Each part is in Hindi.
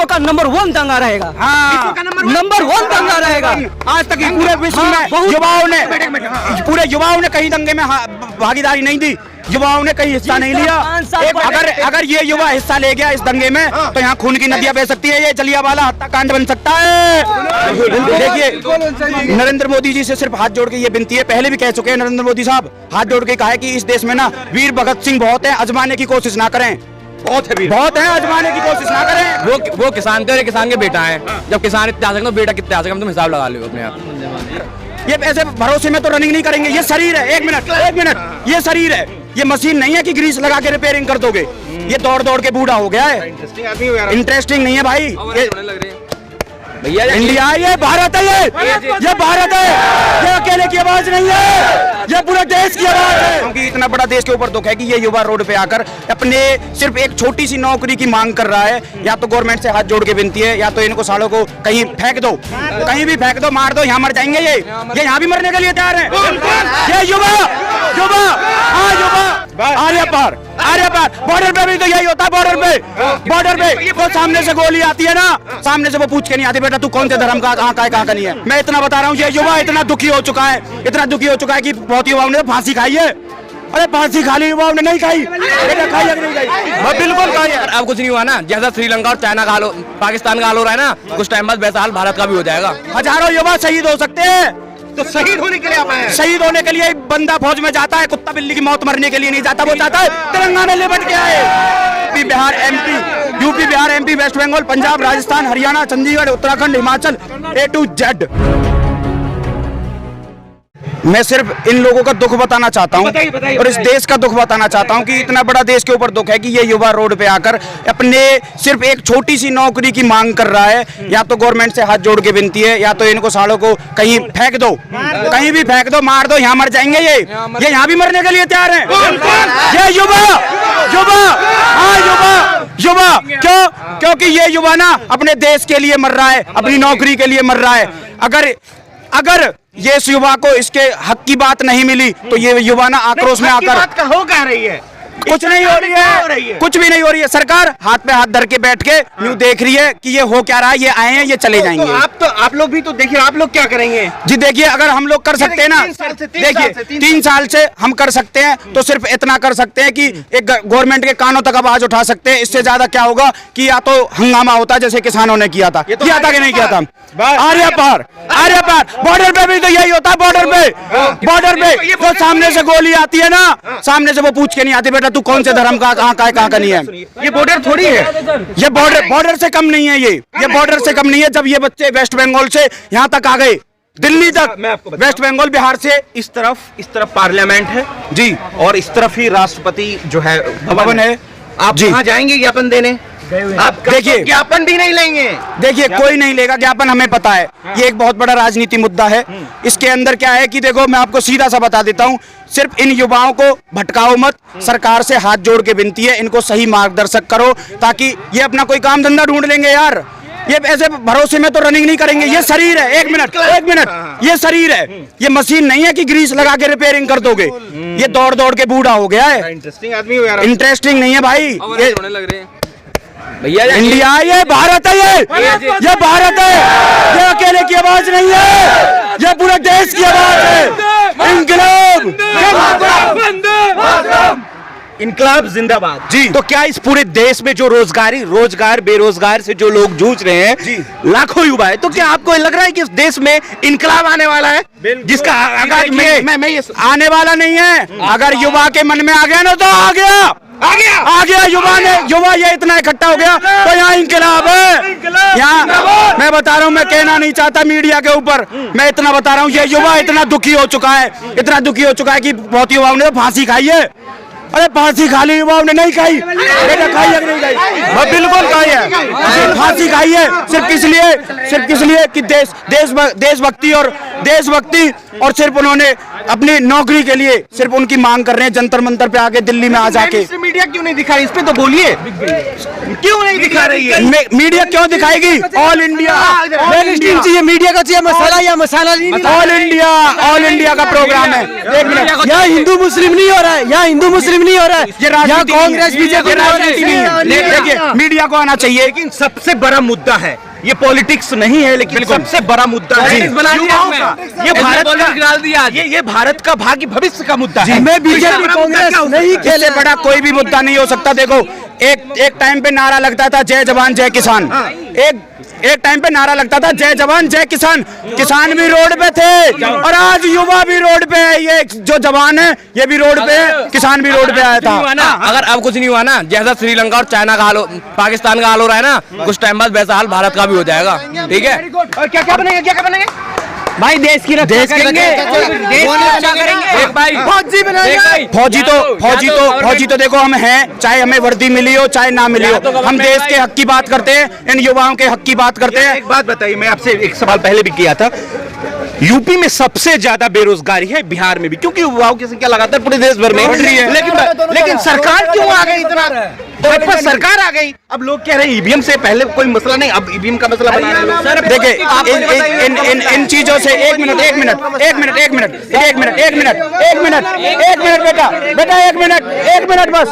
विश्व का नंबर 1 दंगा रहेगा। हाँ, नंबर 1 दंगा रहेगा। आज तक पूरे विश्व में पूरे युवाओं ने कहीं दंगे में भागीदारी नहीं दी, युवाओं ने कहीं हिस्सा नहीं लिया। अगर ये युवा हिस्सा ले गया इस दंगे में तो यहाँ खून की नदियां बह सकती है, ये जलियांवाला हत्याकांड बन सकता है। देखिए, नरेंद्र मोदी जी से सिर्फ हाथ जोड़ के ये विनती है, पहले भी कह चुके हैं नरेंद्र मोदी साहब, हाथ जोड़ के कहा है कि इस देश में ना वीर भगत सिंह बहुत है, आजमाने की कोशिश ना करें, बहुत है, आजमाने की कोशिश ना करें। वो किसान थे, किसान के बेटा है, जब किसान इतने आ सके तो बेटा कितने आ सके, हम तुम हिसाब लगा लो अपने आप। ये ऐसे भरोसे में तो रनिंग नहीं करेंगे, ये शरीर है, एक मिनट, ये शरीर है, ये मशीन नहीं है कि ग्रीस लगा के रिपेयरिंग कर दोगे। ये दौड़ दौड़ के बूढ़ा हो गया है, इंटरेस्टिंग नहीं है भाई। भैया इंडिया, ये भारत है, ये भारत है, ये अकेले की आवाज नहीं है, ये पूरे देश की आवाज है। क्योंकि इतना बड़ा देश के ऊपर दुख है कि ये युवा रोड पे आकर अपने सिर्फ एक छोटी सी नौकरी की मांग कर रहा है। या तो गवर्नमेंट से हाथ जोड़ के विनती है, या तो इनको सालों को कहीं फेंक दो, कहीं भी फेंक दो, मार दो, यहाँ मर जाएंगे ये यहाँ भी मरने के लिए तैयार है। ये युवा आर्य पार बॉर्डर पे भी तो यही होता है। बॉर्डर पे वो सामने से गोली आती है ना, सामने से वो पूछ के नहीं आती, बेटा तू कौन से धर्म का, कहाँ का नहीं है। मैं इतना बता रहा हूँ, ये युवा इतना दुखी हो चुका है कि बहुत युवाओं ने फांसी खाई है। अरे फांसी खा ली युवाओं ने, नहीं खाई, बेटा खाई है कि नहीं खाई? बिल्कुल खाई है। अब कुछ नहीं हुआ ना, जैसा श्रीलंका और चाइना का हाल, पाकिस्तान का हाल हो रहा है ना, कुछ टाइम बाद वैसा हाल भारत का भी हो जाएगा। हजारों युवा शहीद हो सकते हैं, तो शहीद होने के लिए आप आए हैं। शहीद होने के लिए बंदा फौज में जाता है, कुत्ता बिल्ली की मौत मरने के लिए नहीं जाता, वो जाता है तिरंगा में लिपट के आए। UP Bihar MP West Bengal Punjab Rajasthan Haryana Chandigarh Uttarakhand Himachal A to Z। मैं सिर्फ इन लोगों का दुख बताना चाहता हूँ और इस देश का दुख बताना चाहता हूँ कि इतना बड़ा देश के ऊपर दुख है कि ये युवा रोड पे आकर अपने सिर्फ एक छोटी सी नौकरी की मांग कर रहा है। या तो गवर्नमेंट से हाथ जोड़ के विनती है, या तो इनको सालों को कहीं फेंक दो, कहीं भी फेंक दो, मार दो, यहाँ मर जाएंगे ये यहाँ भी मरने के लिए तैयार है। ये युवा क्योंकि ये युवा ना अपने देश के लिए मर रहा है, अपनी नौकरी के लिए मर रहा है। अगर ये इस युवा को इसके हक की बात नहीं मिली तो ये युवा ना आक्रोश में आकर बात का हो कह रही है, कुछ नहीं हो रही है, कुछ भी नहीं हो रही है। सरकार हाथ पे हाथ धर के बैठ के यूं देख रही है कि ये हो क्या रहा है, ये आए हैं, ये चले जाएंगे। तो आप लोग भी तो देखिए, आप लोग क्या करेंगे जी? देखिए, अगर हम लोग कर सकते हैं ना, देखिए 3 साल से हम कर सकते हैं, तो सिर्फ इतना कर सकते हैं कि एक गवर्नमेंट के कानों तक आवाज उठा सकते हैं। इससे ज्यादा क्या होगा कि या तो हंगामा होता जैसे किसानों ने किया था, किया था कि नहीं किया था। आर्य पार बॉर्डर पे भी तो यही होता है। बॉर्डर पे वो सामने से गोली आती है ना, सामने से वो पूछ के नहीं आती, बेटा तू कौन से धर्म का, कहाँ का नहीं है। ये बॉर्डर थोड़ी है, ये बॉर्डर से कम नहीं है, ये बॉर्डर से कम नहीं है। जब ये बच्चे वेस्ट बंगाल से यहाँ तक आ गए, दिल्ली तक, वेस्ट बंगाल बिहार से, इस तरफ पार्लियामेंट है जी, और इस तरफ ही राष्ट्रपति जो है भवन है। आप कहाँ जाएंगे ज्ञापन देने? आप देखिए, ज्ञापन भी नहीं लेंगे। देखिए कोई नहीं लेगा ज्ञापन, हमें पता है ये एक बहुत बड़ा राजनीति मुद्दा है। इसके अंदर क्या है कि देखो, मैं आपको सीधा सा बता देता हूँ, सिर्फ इन युवाओं को भटकाओ मत, सरकार से हाथ जोड़ के विनती है, इनको सही मार्गदर्शक करो ताकि ये अपना कोई काम धंधा ढूंढ लेंगे यार। ये ऐसे भरोसे में तो रनिंग नहीं करेंगे, ये शरीर है, एक मिनट, ये शरीर है, ये मशीन नहीं है कि ग्रीस लगा के रिपेयरिंग कर दोगे। ये दौड़ दौड़ के बूढ़ा हो गया है, इंटरेस्टिंग आदमी हो यार, इंटरेस्टिंग नहीं है भाई। भैया इंडिया, ये भारत है, ये भारत है, ये अकेले की आवाज नहीं है, ये पूरे देश की आवाज है। इनकलाब जिंदाबाद जी। तो क्या इस पूरे देश में जो रोजगार बेरोजगार से जो लोग जूझ रहे हैं जी, लाखों युवा है, तो क्या आपको लग रहा है कि इस देश में इनकलाब आने वाला है, जिसका आगाज मैं ये आने वाला नहीं है? अगर युवा के मन में आ गया ना तो आ गया युवा ये इतना इकट्ठा हो गया तो यहाँ इंकलाब है। यहाँ मैं बता रहा हूँ, मैं कहना नहीं चाहता मीडिया के ऊपर, मैं इतना बता रहा हूँ, ये युवा इतना दुखी हो चुका है कि बहुत युवाओं ने फांसी खाई है। अरे फांसी खा ली युवाओं ने, नहीं खाई, बेटा खाई है कि नहीं खाई? बिल्कुल खाई है, फांसी खाई है, सिर्फ किस लिए कि देशभक्ति और सिर्फ उन्होंने अपनी नौकरी के लिए सिर्फ उनकी मांग कर रहे हैं, जंतर मंतर पे आके दिल्ली में आ जाके। मीडिया क्यों नहीं दिखा रही, इस पे तो बोलिए, क्यों नहीं दिखा रही है? मीडिया क्यों दिखाएगी? ऑल इंडिया चाहिए, मीडिया का चाहिए मसाला, या मसाला नहीं। ऑल इंडिया का प्रोग्राम है। एक मिनट, यहाँ हिंदू मुस्लिम नहीं हो रहा है, यहाँ हिंदू मुस्लिम नहीं हो रहा है, यहाँ कांग्रेस बीजेपी राजनीति नहीं है। देखिए मीडिया को आना चाहिए, लेकिन सबसे बड़ा मुद्दा है, ये पॉलिटिक्स नहीं है, लेकिन सबसे बड़ा मुद्दा है युवाओं का। ये भारत का, ये भारत का भाग्य भविष्य का मुद्दा है। मैं बीजेपी कांग्रेस नहीं खेले, इससे बड़ा कोई भी मुद्दा नहीं हो सकता। देखो एक टाइम पे नारा लगता था जय जवान जय किसान, एक टाइम पे नारा लगता था जय जवान जय किसान, किसान भी रोड पे थे और आज युवा भी रोड पे है। ये जो जवान है ये भी रोड पे है, किसान भी रोड पे आया था। अगर अब कुछ नहीं हुआ ना, जैसा श्रीलंका और चाइना का हाल, पाकिस्तान का हाल हो रहा है ना, कुछ टाइम बाद वैसा हाल भारत का भी हो जाएगा। ठीक है, और क्या क्या बनेगा, क्या क्या बनेगा भाई? देश की रक्षा करेंगे, एक भाई फौजी बनाएंगे। फौजी तो देखो हम हैं, चाहे हमें वर्दी मिली हो चाहे ना मिली हो, हम देश के हक की बात करते हैं, इन युवाओं के हक की बात करते हैं। एक बात बताइए, मैं आपसे एक सवाल पहले भी किया था, यूपी में सबसे ज्यादा बेरोजगारी है, बिहार में भी, क्योंकि युवाओं की संख्या लगातार पूरे देश भर में बढ़ रही है, लेकिन सरकार क्यों आ गई इतना? पर सरकार आ गई, अब लोग कह रहे हैं ईवीएम से पहले कोई मसला नहीं, अब ईवीएम का मसला बना रहे हैं लोग। देखिए इन चीजों से एक मिनट बेटा एक मिनट बस।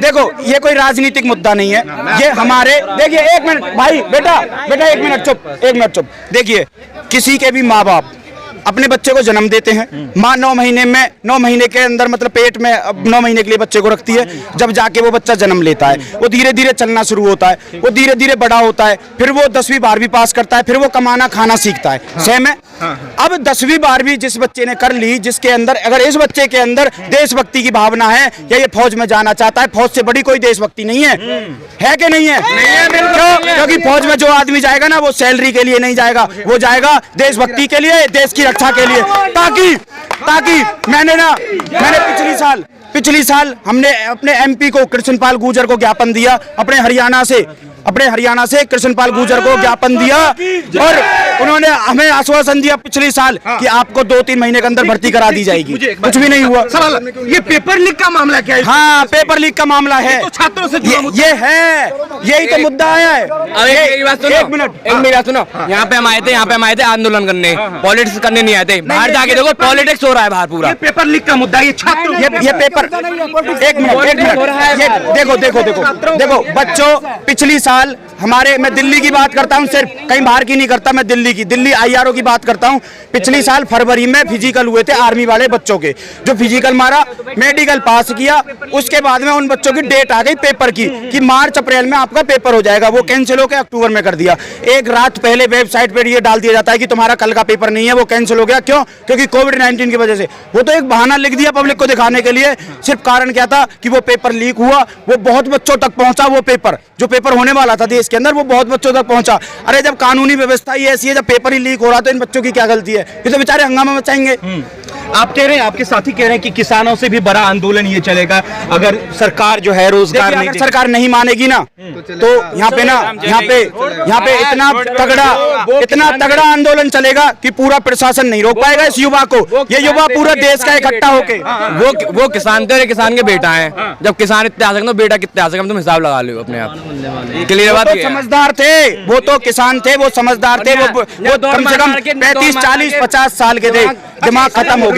देखो ये कोई राजनीतिक मुद्दा नहीं है, ये हमारे, देखिए एक मिनट भाई, बेटा एक मिनट चुप। देखिए किसी के भी माँ बाप अपने बच्चे को जन्म देते हैं, माँ 9 महीने के अंदर, मतलब पेट में 9 महीने के लिए बच्चे को रखती है। जब जाके वो बच्चा जन्म लेता है, वो धीरे धीरे चलना शुरू होता है, वो धीरे धीरे बड़ा होता है, फिर वो 10वीं 12वीं पास करता है, फिर वो कमाना खाना सीखता है। सेम है। अब 10वीं 12वीं जिस बच्चे ने कर ली, जिसके अंदर, अगर इस बच्चे के अंदर देशभक्ति की भावना है या ये फौज में जाना चाहता है, फौज से बड़ी कोई देशभक्ति नहीं है कि नहीं है? क्योंकि फौज में जो आदमी जाएगा ना, वो सैलरी के लिए नहीं जाएगा, वो जाएगा देशभक्ति के लिए, देश की रक्षा के लिए। ताकि मैंने पिछली साल हमने अपने एमपी को कृष्णपाल गुर्जर को ज्ञापन दिया, अपने हरियाणा से कृष्णपाल गुर्जर को ज्ञापन दिया, और उन्होंने हमें आश्वासन दिया पिछले साल कि आपको 2-3 महीने के अंदर भर्ती करा दी जाएगी। कुछ भी नहीं हुआ। ये पेपर लीक का मामला क्या है? हाँ, पेपर लीक का मामला है, तो छात्रों से ये है, यही तो मुद्दा है। एक मिनट सुनो, यहाँ पे हम आए थे आंदोलन करने, पॉलिटिक्स करने नहीं आए थे। बाहर जाके देखो पॉलिटिक्स हो रहा है बाहर पूरा। ये पेपर लीक का मुद्दा, ये छात्रों, ये पेपर, एक मिनट, देखो बच्चों, पिछली साल मैं दिल्ली की बात करता हूँ, सिर्फ कहीं बाहर की नहीं करता, मैं दिल्ली IRO की बात करता हूँ। पिछली साल फरवरी में फिजिकल हुए थे आर्मी वाले बच्चों के, जो फिजिकल मारा, मेडिकल पास किया, उसके बाद में उन बच्चों की डेट आ गई पेपर की कि मार्च अप्रैल में आपका पेपर हो जाएगा, वो कैंसिल होकर अक्टूबर में कर दिया। एक रात पहले वेबसाइट पर ये डाल दिया जाता है कि तुम्हारा कल का पेपर नहीं है, वो कैंसिल हो गया। क्यों? क्योंकि कोविड-19 की वजह से। वो तो एक बहाना लिख दिया पब्लिक को दिखाने के लिए। सिर्फ कारण क्या था कि वो पेपर लीक हुआ, वो बहुत बच्चों तक पहुंचा, वो पेपर जो पेपर होने वाला था देश के अंदर, वो बहुत बच्चों तक पहुंचा। अरे जब कानूनी व्यवस्था ही ऐसी है, जब पेपर ही लीक हो रहा, तो इन बच्चों की क्या गलती है? ये तो बेचारे हंगामा मचाएंगे। आप कह रहे हैं, आपके साथी कह रहे हैं कि किसानों से भी बड़ा आंदोलन ये चलेगा अगर सरकार जो है रोजगार नहीं, अगर सरकार नहीं मानेगी ना, तो यहाँ पे इतना तगड़ा आंदोलन चलेगा कि पूरा प्रशासन नहीं रोक पाएगा इस युवा को। ये युवा पूरा देश का इकट्ठा होके, वो किसान थे, किसान के बेटा है। जब किसान इतने आ सकते, बेटा कितने आ सकते, तुम हिसाब लगा लो अपने आप। क्लियर बात? समझदार थे वो, तो किसान थे, वो समझदार थे, वो कम से कम 35, 40, 50 साल के थे, दिमाग खत्म हो गया।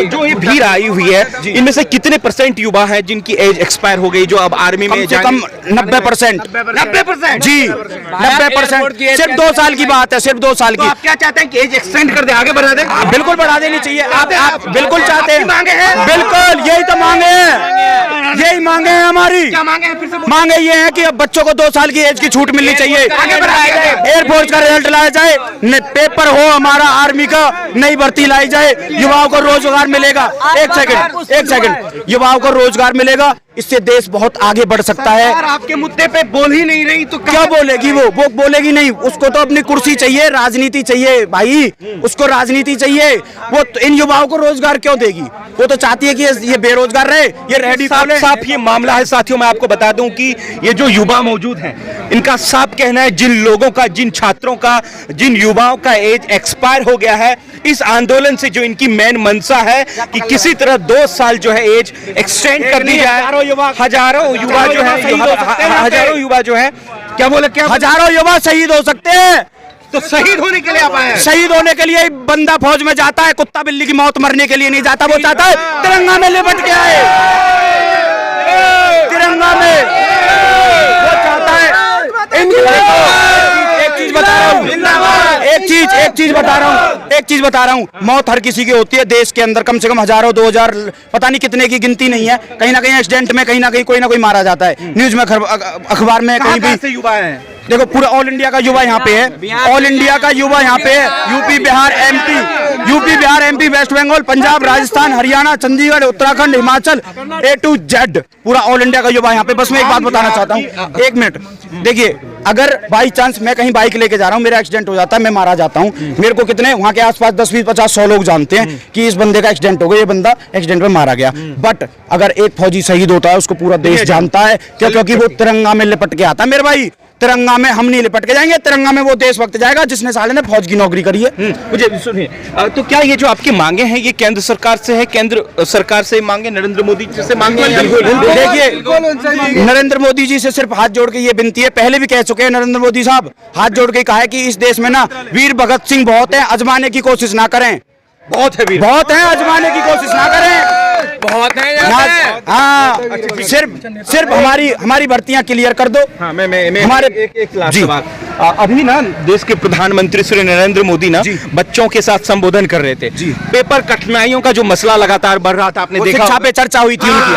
जो ये भीड़ आई हुई है, इनमें से कितने % युवा हैं जिनकी एज एक्सपायर हो गई, जो अब आर्मी में कम 90%। 90% जी, 90%। सिर्फ 2 साल की बात है, सिर्फ 2 साल की। आप क्या चाहते हैं कि एज एक्सटेंड कर दे, आगे बढ़ा दे? बिल्कुल बढ़ा देनी चाहिए। आप बिल्कुल चाहते हैं? मांगे हैं? बिल्कुल, यही तो मांगे हैं, यही मांगे हैं हमारी। क्या मांगे हैं? फिर से मांगे ये है कि अब बच्चों को 2 साल की एज की छूट मिलनी चाहिए, एयरफोर्स का रिजल्ट लाया जाए, पेपर हो हमारा आर्मी का, नई भर्ती लाई जाए, युवाओं को रोजगार मिलेगा। एक सेकंड, युवाओं को रोजगार मिलेगा, इससे देश बहुत आगे बढ़ सकता है। आपके मुद्दे पे बोल ही नहीं रही तो क्या बोलेगी? वो बोलेगी नहीं, उसको तो अपनी कुर्सी चाहिए, राजनीति चाहिए भाई, उसको राजनीति चाहिए। वो इन युवाओं को रोजगार क्यों देगी? वो तो चाहती है कि ये बेरोजगार रहे, ये रेडी साफ ये मामला है। साथियों, मैं आपको बता दूं कि ये जो युवा मौजूद हैं, इनका साफ कहना है जिन लोगों का, जिन छात्रों का, जिन युवाओं का एज एक्सपायर हो गया है, इस आंदोलन से जो इनकी मेन मंशा है कि किसी तरह 2 साल जो है एज एक्सटेंड कर दी जाए। हजारों युवा जो है क्या बोले, क्या हजारों युवा शहीद हो सकते हैं। तो शहीद होने के लिए आप आए हैं? शहीद होने के लिए बंदा फौज में जाता है, कुत्ता बिल्ली की मौत मरने के लिए नहीं जाता। वो चाहता है तिरंगा में लिपट के आए, तिरंगा में वो चाहता है। एक चीज बता रहा हूँ, एक चीज बता रहा हूँ, मौत हर किसी की होती है देश के अंदर। कम से कम हजारों, 2000, पता नहीं कितने की गिनती नहीं है। कहीं ना कहीं एक्सीडेंट में, कहीं ना कहीं कोई ना कोई मारा जाता है। न्यूज में, अखबार में, कहीं भी। युवा है, देखो पूरा ऑल इंडिया का युवा यहाँ पे है, ऑल इंडिया का युवा यहाँ पे है। UP Bihar MP West Bengal, Punjab, Rajasthan, Haryana, Chandigarh, Uttarakhand, Himachal, A to Z पूरा ऑल इंडिया का युवा यहाँ पे। बस मैं एक बात बताना चाहता हूँ, 1 मिनट। देखिए, अगर बाई चांस मैं कहीं बाइक लेके जा रहा हूँ, मेरा एक्सीडेंट हो जाता है, मैं मारा जाता हूँ, मेरे को कितने वहाँ के आसपास 10, 20, 50, 100 लोग जानते हैं कि इस बंदे का एक्सीडेंट हो गया, ये बंदा एक्सीडेंट में मारा गया। बट अगर एक फौजी शहीद होता है, उसको पूरा देश जानता है। क्यों? क्योंकि वो तिरंगा में लिपट के आता है। मेरे भाई, तिरंगा में हम नहीं लिपट के जाएंगे, तिरंगा में वो देशभक्त जाएगा जिसने साले ने फौज की नौकरी करी है। मुझे सुनिए, तो क्या ये जो आपकी मांगे हैं, ये केंद्र सरकार से है? केंद्र सरकार से मांगे, नरेंद्र मोदी जी से मांगे हैं? देखिए, नरेंद्र मोदी जी से सिर्फ हाथ जोड़ के ये विनती है, पहले भी कह चुके हैं नरेंद्र मोदी साहब, हाथ जोड़ के कहा है कि इस देश में ना वीर भगत सिंह बहुत है, आजमाने की कोशिश ना करें। बहुत है वीर, बहुत है, आजमाने की कोशिश ना करें। बहुत है हाँ, सिर्फ हमारी भर्तियां क्लियर कर दो। हाँ, मैं हमारे एक लास्ट सवाल। अभी ना देश के प्रधानमंत्री श्री नरेंद्र मोदी ना बच्चों के साथ संबोधन कर रहे थे। पेपर कठिनाइयों का जो मसला लगातार बढ़ रहा था, आपने देखा, शिक्षा पे चर्चा हुई थी उनकी।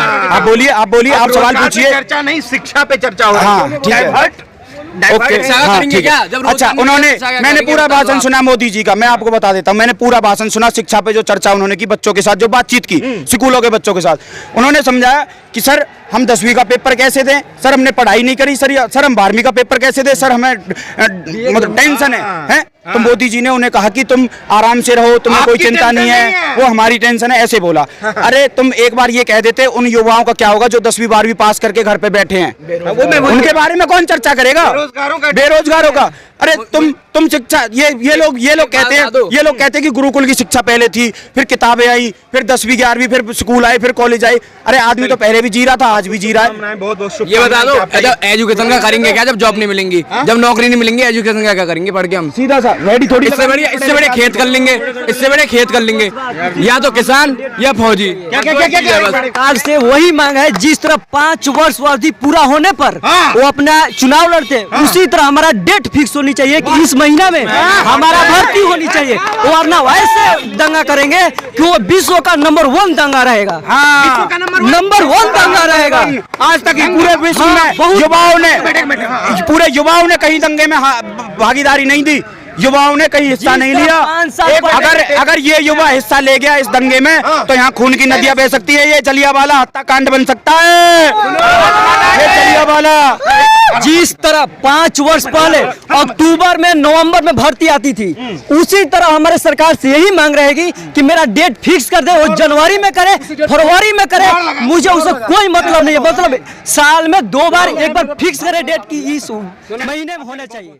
आप बोलिए, आप सवाल पूछिए। चर्चा नहीं, शिक्षा पे चर्चा हो हाँ, ठीक है। ओके, हाँ, ठीक है। अच्छा, मैंने पूरा भाषण सुना मोदी जी का, मैं आपको बता देता हूँ। मैंने पूरा भाषण सुना, शिक्षा पे जो चर्चा उन्होंने की, बच्चों के साथ जो बातचीत की, स्कूलों के बच्चों के साथ, उन्होंने समझाया कि सर हम 10वीं का पेपर कैसे दें, सर हमने पढ़ाई नहीं करी, सर हम 12वीं का पेपर कैसे दें, सर हमें मतलब टेंशन है। तो मोदी जी ने उन्हें कहा कि तुम आराम से रहो, तुम्हें कोई चिंता नहीं है, वो हमारी टेंशन है, ऐसे बोला। अरे तुम एक बार ये कह देते, उन युवाओं का क्या होगा जो 10वीं 12वीं पास करके घर पे बैठे हैं, उनके बारे में कौन चर्चा करेगा? बेरोजगारों का। अरे तुम शिक्षा, ये लोग कहते हैं कि गुरुकुल की शिक्षा पहले थी, फिर किताबें आई, फिर 10वीं 11वीं, फिर स्कूल आए, फिर कॉलेज आए। अरे आदमी तो पहले भी जी रहा था, आज भी जी रहा है। ये बता दो, एजुकेशन का करेंगे क्या जब जॉब नहीं मिलेंगी, जब नौकरी नहीं मिलेंगी, एजुकेशन का क्या करेंगे पढ़ के? हम सीधा सा रेडी थोड़ी, इससे बड़े खेत कर लेंगे, या तो किसान या फौजी। सरकार से वही मांग है, जिस तरह 5 वर्ष अवधि पूरा होने पर वो अपना चुनाव लड़ते, उसी तरह हमारा डेट फिक्स होनी चाहिए कि इस महीना में हमारा भर्ती होनी चाहिए। वरना वैसे दंगा करेंगे कि वो विश्व का नंबर 1 दंगा रहेगा। नंबर 1 दंगा रहेगा। आज तक पूरे विश्व में युवाओं ने कहीं दंगे में भागीदारी नहीं दी, युवाओं ने कहीं हिस्सा नहीं लिया। अगर ये युवा हिस्सा ले गया इस दंगे में, तो यहाँ खून की नदियां बह सकती है, ये जलियांवाला हत्याकांड बन सकता है। ये जलियांवाला जिस तरह 5 वर्ष पहले अक्टूबर में, नवंबर में भर्ती आती थी, उसी तरह हमारे सरकार से यही मांग रहेगी कि मेरा डेट फिक्स कर दे। वो जनवरी में करे, फरवरी में करे, मुझे उससे कोई मतलब नहीं है। मतलब साल में 2 बार, एक बार फिक्स करे डेट की, इस महीने में होना चाहिए।